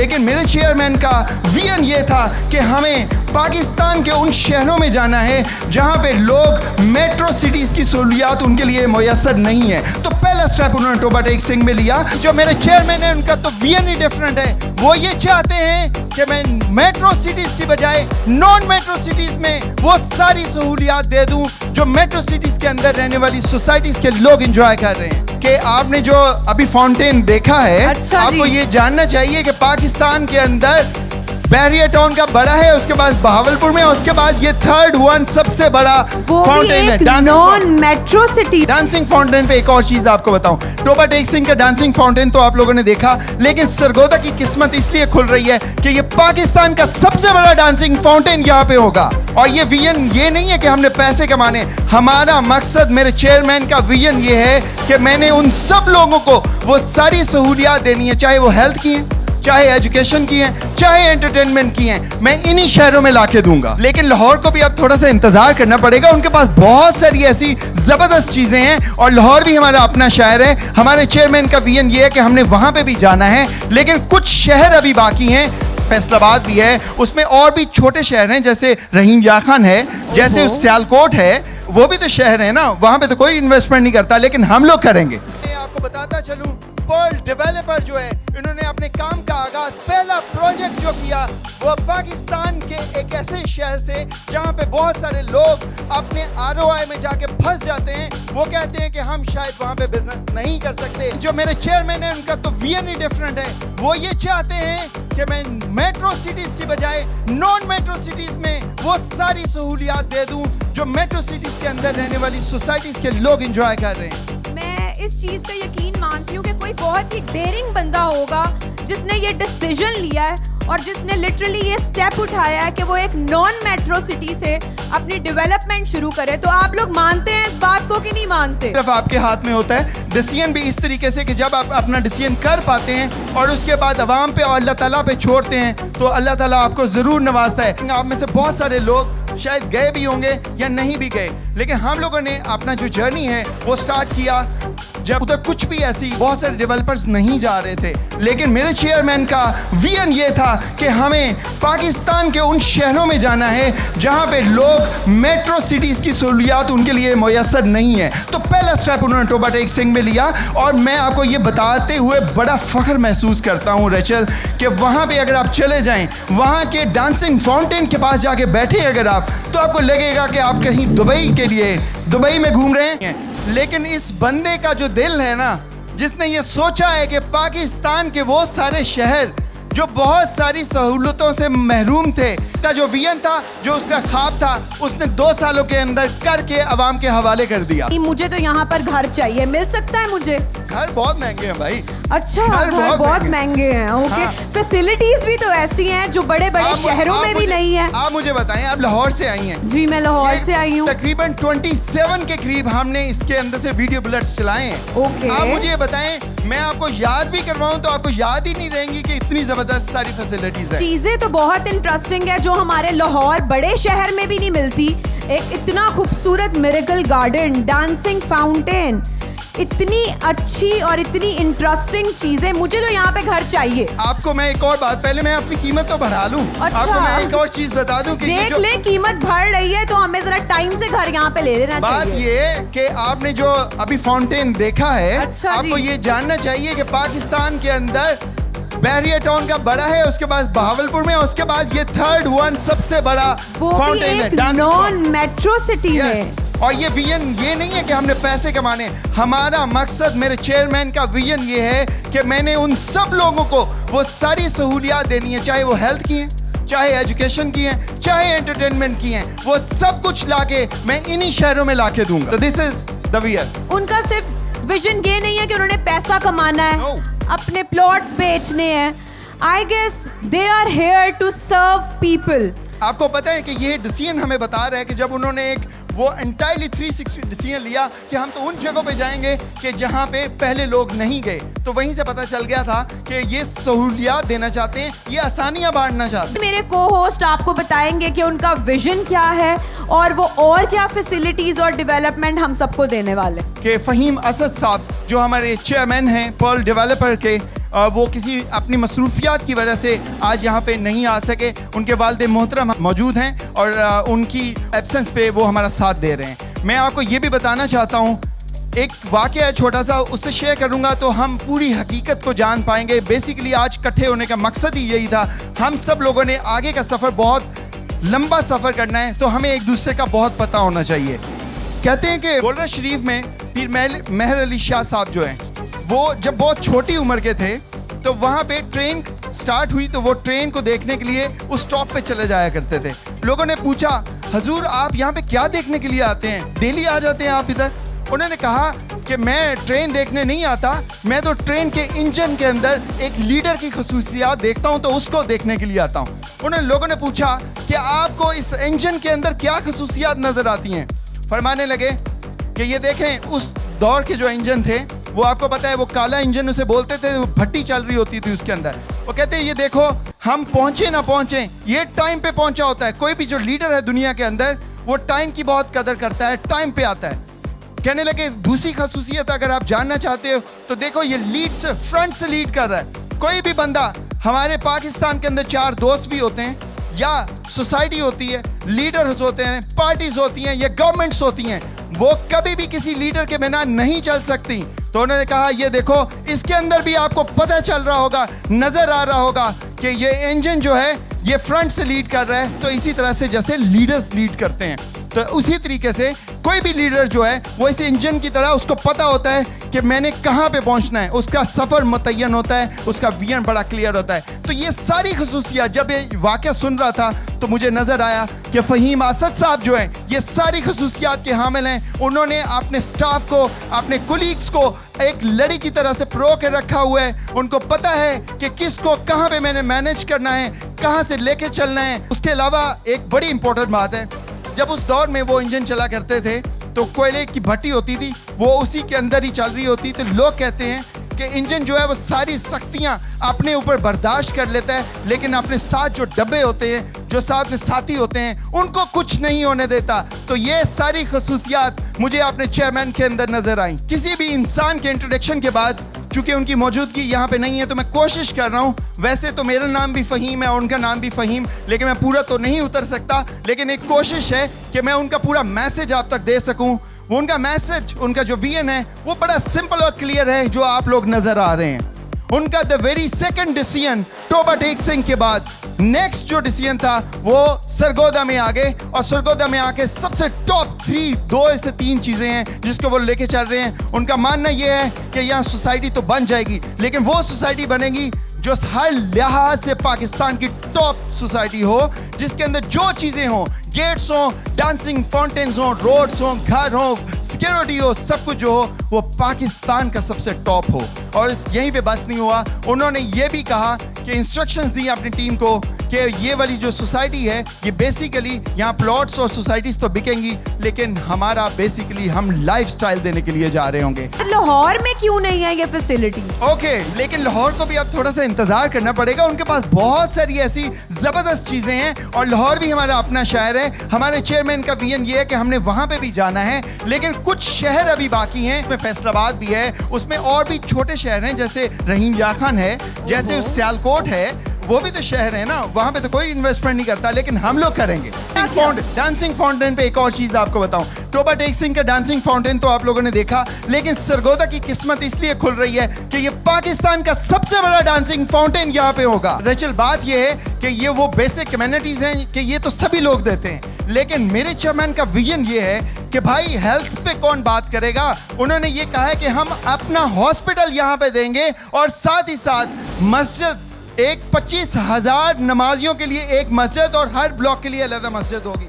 लेकिन मेरे चेयरमैन का विजन ये था कि हमें पाकिस्तान के उन शहरों में जाना है जहाँ पे लोग मेट्रो सिटीज़ की सहूलियात उनके लिए मुयसर नहीं है। तो पहला स्टेप उन्होंने टोबा टेक सिंह में लिया। जो मेरे चेयरमैन है उनका तो विजन ही डिफरेंट है। वो ये चाहते हैं कि मैं मेट्रो सिटीज़ की बजाय नॉन मेट्रो सिटीज़ में वो सारी सहूलियात दे दूँ जो मेट्रो सिटीज़ के अंदर रहने वाली सोसाइटीज़ के लोग इंजॉय कर रहे हैं। कि आपने जो अभी फाउंटेन देखा है, अच्छा आपको ये जानना चाहिए कि पाकिस्तान के अंदर बैरियर टाउन का बड़ा है, उसके बाद बहावलपुर में, उसके बाद ये थर्ड वन सबसे बड़ा फाउंटेन है non metro city. Dancing fountain पे एक और चीज आपको बताऊं, टोबा टेक सिंह का डांसिंग फाउंटेन तो आप लोगों ने देखा, लेकिन सरगोदा की किस्मत इसलिए खुल रही है कि ये पाकिस्तान का सबसे बड़ा डांसिंग फाउंटेन यहाँ पे होगा। और ये विजन ये नहीं है कि हमने पैसे कमाने, हमारा मकसद, मेरे चेयरमैन का विजन ये है कि मैंने उन सब लोगों को वो सारी सहूलियात देनी है, चाहे वो हेल्थ की है, चाहे एजुकेशन की है, चाहे एंटरटेनमेंट की है, मैं इन्हीं शहरों में लाके दूंगा। लेकिन लाहौर को भी अब थोड़ा सा इंतजार करना पड़ेगा, उनके पास बहुत सारी ऐसी जबरदस्त चीजें हैं और लाहौर भी हमारा अपना शहर है। हमारे चेयरमैन का विजन ये है कि हमने वहां पे भी जाना है, लेकिन कुछ शहर अभी बाकी हैं, फैसलाबाद भी है, उसमें और भी छोटे शहर हैं, जैसे रहीम या खान है, जैसे सियालकोट है, वो भी तो शहर है ना, वहां पे तो कोई इन्वेस्टमेंट नहीं करता, लेकिन हम लोग करेंगे। मैं आपको बताता चलूं, पर्ल डेवलपर जो है, इन्होंने अपने काम का आगाज, पहला प्रोजेक्ट जो किया वो पाकिस्तान के एक ऐसे शहर से जहां पे बहुत सारे लोग अपने ROI में जाके फंस जाते हैं। वो कहते हैं कि हम शायद वहां पे बिजनेस नहीं कर सकते। जो मेरे चेयरमैन है उनका तो विजन ही डिफरेंट है। वो ये चाहते हैं कि मैं मेट्रो सिटीज की बजाय नॉन मेट्रो सिटीज में वो सारी सहूलियात दे दूं जो मेट्रो सिटीज के अंदर रहने वाली सोसाइटीज के लोग इंजॉय कर रहे हैं। इस चीज का यकीन मानती हूँ कि कोई बहुत ही डेयरिंग बंदा होगा जिसने ये डिसीजन लिया है और जिसने लिटरली ये स्टेप उठाया है कि वो एक नॉन मेट्रो सिटी से अपनी डेवलपमेंट शुरू करे। तो आप लोग मानते हैं इस बात को कि नहीं मानते? सिर्फ आपके हाथ में होता है डिसीजन भी इस तरीके से कि जब आप अपना डिसीजन कर पाते हैं और उसके बाद अवाम पे और अल्लाह ताला पे छोड़ते हैं तो अल्लाह ताला आपको ज़रूर नवाजता है। आप में से बहुत सारे लोग शायद गए भी होंगे या नहीं भी गए, लेकिन हम लोगों ने अपना जो जर्नी है वो स्टार्ट किया जब उधर कुछ भी ऐसी बहुत सारे डेवलपर्स नहीं जा रहे थे। लेकिन मेरे चेयरमैन का विजन ये था कि हमें पाकिस्तान के उन शहरों में जाना है जहां पे लोग मेट्रो सिटीज़ की सहूलियात उनके लिए मुयसर नहीं है। तो पहला स्टेप उन्होंने टोबा टेक सिंह में लिया और मैं आपको ये बताते हुए बड़ा फ़ख्र महसूस करता हूँ रेचल कि वहाँ पे अगर आप चले जाएँ, वहाँ के डांसिंग फाउंटेन के पास जाके बैठे अगर आप, तो आपको लगेगा कि आप कहीं दुबई में घूम रहे हैं। लेकिन इस बंदे का जो दिल है ना, जिसने ये सोचा है कि पाकिस्तान के वो सारे शहर जो बहुत सारी सहूलतों से महरूम थे, का जो विजन था, जो उसका ख्वाब था, उसने 2 सालों के अंदर करके अवाम के हवाले कर दिया। मुझे तो यहाँ पर घर चाहिए, मिल सकता है मुझे? घर बहुत महंगे हैं भाई। अच्छा, घर बहुत महंगे हैं। ओके, हाँ। फैसिलिटीज भी तो ऐसी हैं जो बड़े बड़े शहरों में भी नहीं है। आप मुझे बताएं, आप लाहौर से आई हैं? जी, मैं लाहौर से आई हूँ। तकरीबन 27 के करीब हमने इसके अंदर से वीडियो बुलेट्स चलाए हैं। ओके, आप मुझे बताएं, मैं आपको याद भी करवाऊं तो आपको याद ही नहीं रहेंगी कि इतनी जबरदस्त सारी फैसिलिटीज है। चीजें तो बहुत इंटरेस्टिंग है जो हमारे लाहौर बड़े शहर में भी नहीं मिलती। एक इतना खूबसूरत मिरेकल गार्डन, डांसिंग फाउंटेन, इतनी अच्छी और इतनी इंटरेस्टिंग चीजें, मुझे तो यहाँ पे घर चाहिए। आपको मैं एक और बात, पहले मैं अपनी कीमत तो बढ़ा लूं। अच्छा। आपको मैं एक और चीज बता दूं कि देख ले, कीमत बढ़ रही है तो हमें जरा टाइम से घर यहाँ पे ले लेना बात चाहिए। ये कि आपने जो अभी फाउंटेन देखा है, अच्छा आपको जी। ये जानना चाहिए कि पाकिस्तान के अंदर बैरियर टाउन का बड़ा है, उसके बाद बहावलपुर में, उसके बाद ये थर्ड वन सबसे बड़ा फाउंटेन है नॉन मेट्रो सिटी में। और ये विजन ये नहीं है कि हमने पैसे कमाने, हमारा मकसद, मेरे चेयरमैन का विजन ये है कि मैंने उन सब लोगों को वो सारी सहूलियात देनी है, चाहे वो हेल्थ की है, चाहे एजुकेशन की है, चाहे एंटरटेनमेंट की है, वो सब कुछ लाके मैं इन्हीं शहरों में लाके दूंगा। तो दिस इज द विजन। उनका सिर्फ विजन ये नहीं है कि उन्होंने पैसा कमाना है, No. अपने प्लॉट्स बेचने हैं। I guess they are here to serve people. आपको पता है कि ये डिसीजन हमें बता रहा है कि जब उन्होंने एक वो एंटायरली 360 डिसीजन लिया कि हम तो उन जगहों पे जाएंगे कि जहाँ पे पहले लोग नहीं गए, तो वहीं से पता चल गया था कि ये सहूलियात देना चाहते हैं, ये आसानियाँ बांटना चाहते हैं। मेरे को होस्ट आपको बताएंगे कि उनका विजन क्या है और वो और क्या फैसिलिटीज और डेवलपमेंट हम सबको देने वाले। कि फ़हीम असद साहब जो हमारे चेयरमैन हैं पर्ल डेवलपर के, वो किसी अपनी मसरूफियात की वजह से आज यहाँ पे नहीं आ सके। उनके वालिद मोहतरम मौजूद हैं और उनकी एब्सेंस पे वो हमारा साथ दे रहे हैं। मैं आपको ये भी बताना चाहता हूँ, एक वाक़या है छोटा सा, उससे शेयर करूँगा तो हम पूरी हकीकत को जान पाएंगे। बेसिकली आज इकट्ठे होने का मकसद ही यही था। हम सब लोगों ने आगे का सफ़र, बहुत लंबा सफ़र करना है, तो हमें एक दूसरे का बहुत पता होना चाहिए। कहते हैं कि गोलरा शरीफ में पीर मेहर अली शाह साहब जो हैं, वो जब बहुत छोटी उम्र के थे तो वहाँ पे ट्रेन स्टार्ट हुई तो वो ट्रेन को देखने के लिए उस स्टॉप पे चले जाया करते थे। लोगों ने पूछा, हजूर आप यहाँ पे क्या देखने के लिए आते हैं, डेली आ जाते हैं आप इधर? उन्होंने कहा कि मैं ट्रेन देखने नहीं आता, मैं तो ट्रेन के इंजन के अंदर एक लीडर की खसूसियात देखता हूँ तो उसको देखने के लिए आता हूँ। उन्होंने लोगों ने पूछा कि आपको इस इंजन के अंदर क्या खसूसियात नज़र आती हैं? फरमाने लगे कि ये देखें, उस दौर के जो इंजन थे वो आपको पता है वो काला इंजन उसे बोलते थे, वो भट्टी चल रही होती थी उसके अंदर। वो कहते हैं ये देखो, हम पहुंचे ना पहुंचे ये टाइम पे पहुंचा होता है। कोई भी जो लीडर है दुनिया के अंदर वो टाइम की बहुत कदर करता है, टाइम पे आता है। कहने लगे दूसरी खसूसियत अगर आप जानना चाहते हो तो देखो, ये लीड से, फ्रंट से लीड कर रहा है। कोई भी बंदा, हमारे पाकिस्तान के अंदर 4 दोस्त भी होते हैं या सोसाइटी होती है, लीडर्स होते हैं, पार्टीज होती हैं या गवर्नमेंट्स होती हैं, वो कभी भी किसी लीडर के बिना नहीं चल सकती। तो उन्होंने कहा ये देखो, इसके अंदर भी आपको पता चल रहा होगा, नजर आ रहा होगा कि ये इंजन जो है ये फ्रंट से लीड कर रहा है। तो इसी तरह से जैसे लीडर्स लीड करते हैं, तो उसी तरीके से कोई भी लीडर जो है वो इस इंजन की तरह, उसको पता होता है कि मैंने कहाँ पे पहुँचना है, उसका सफ़र मुतय्यन होता है, उसका विजन बड़ा क्लियर होता है। तो ये सारी खसूसियात, जब ये वाक़या सुन रहा था तो मुझे नज़र आया कि फ़हीम असद साहब जो हैं ये सारी खसूसियात के हामिल हैं। उन्होंने अपने स्टाफ को, अपने कुलीग्स को एक लड़ी की तरह से प्रो के रखा हुआ है। उनको पता है कि किसको कहाँ पे मैंने मैनेज करना है, कहाँ से लेके चलना है। उसके अलावा एक बड़ी इंपॉर्टेंट बात है, जब उस दौर में वो इंजन चला करते थे तो कोयले की भट्टी होती थी, वो उसी के अंदर ही चल रही होती। तो लोग कहते हैं कि इंजन जो है वो सारी सख्तियां अपने ऊपर बर्दाश्त कर लेता है, लेकिन अपने साथ जो डब्बे होते हैं, जो साथ में साथी होते हैं, उनको कुछ नहीं होने देता। तो ये सारी खसूसियात मुझे अपने चेयरमैन के अंदर नजर आई। किसी भी इंसान के इंट्रोडक्शन के बाद, चूंकि उनकी मौजूदगी यहाँ पे नहीं है, तो मैं कोशिश कर रहा हूँ, वैसे तो मेरा नाम भी फ़हीम है और उनका नाम भी फ़हीम, लेकिन मैं पूरा तो नहीं उतर सकता, लेकिन एक कोशिश है कि मैं उनका पूरा मैसेज आप तक दे सकूँ। वो उनका मैसेज, उनका जो विजन है वो बड़ा सिंपल और क्लियर है, जो आप लोग नजर आ रहे हैं। उनका द वेरी सेकंड डिसीजन तोबा टेक सिंह के बाद नेक्स्ट जो डिसीजन था वो सरगोदा में आ गए, और सरगोदा में आके सबसे टॉप 3, 2 से 3 चीज़ें हैं जिसको वो लेके चल रहे हैं। उनका मानना ये है कि यहाँ सोसाइटी तो बन जाएगी, लेकिन वो सोसाइटी बनेगी जो हर लिहाज से पाकिस्तान की टॉप सोसाइटी हो, जिसके अंदर जो चीज़ें हों, गेट्स हों, डांसिंग फाउंटेन्स हों, रोड्स हों, घर हों, सिक्योरिटी हो, सब कुछ जो हो वो पाकिस्तान का सबसे टॉप हो। और यहीं पे बस नहीं हुआ, उन्होंने ये भी कहा कि इंस्ट्रक्शंस दी अपनी टीम को कि ये वाली जो सोसाइटी है ये बेसिकली यहाँ प्लॉट्स और सोसाइटीज तो बिकेंगी, लेकिन हमारा बेसिकली हम लाइफस्टाइल देने के लिए जा रहे होंगे। लाहौर में क्यों नहीं है ये फैसिलिटी? ओके, लेकिन लाहौर को भी अब थोड़ा सा इंतजार करना पड़ेगा। उनके पास बहुत सारी ऐसी जबरदस्त चीजें हैं, और लाहौर भी हमारा अपना शहर है। हमारे चेयरमैन का विजन ये है कि हमने वहां पे भी जाना है, लेकिन कुछ शहर अभी बाकी हैं। उसमें फैसलाबाद भी है, उसमें और भी छोटे शहर हैं, जैसे रहीम याखान है, जैसे सियालकोट है, वो भी तो शहर है ना, वहां पे तो कोई इन्वेस्टमेंट नहीं करता, लेकिन हम लोग करेंगे। डांसिंग फाउंटेन पे एक और चीज आपको बताऊं, तोबा टेक सिंह का डांसिंग फाउंटेन तो आप लोगों ने देखा, लेकिन सरगोदा की किस्मत इसलिए खुल रही है कि ये पाकिस्तान का सबसे बड़ा डांसिंग फाउंटेन यहाँ पे होगा। दरअसल बात ये है कि ये वो बेसिक कम्युनिटीज हैं कि ये तो सभी लोग देते हैं, लेकिन मेरे चेयरमैन का विजन ये है कि भाई हेल्थ पे कौन बात करेगा। उन्होंने ये कहा है कि हम अपना हॉस्पिटल यहाँ पे देंगे, और साथ ही साथ मस्जिद, एक 25,000 नमाजियों के लिए एक मस्जिद, और हर ब्लॉक के लिए अलग मस्जिद होगी।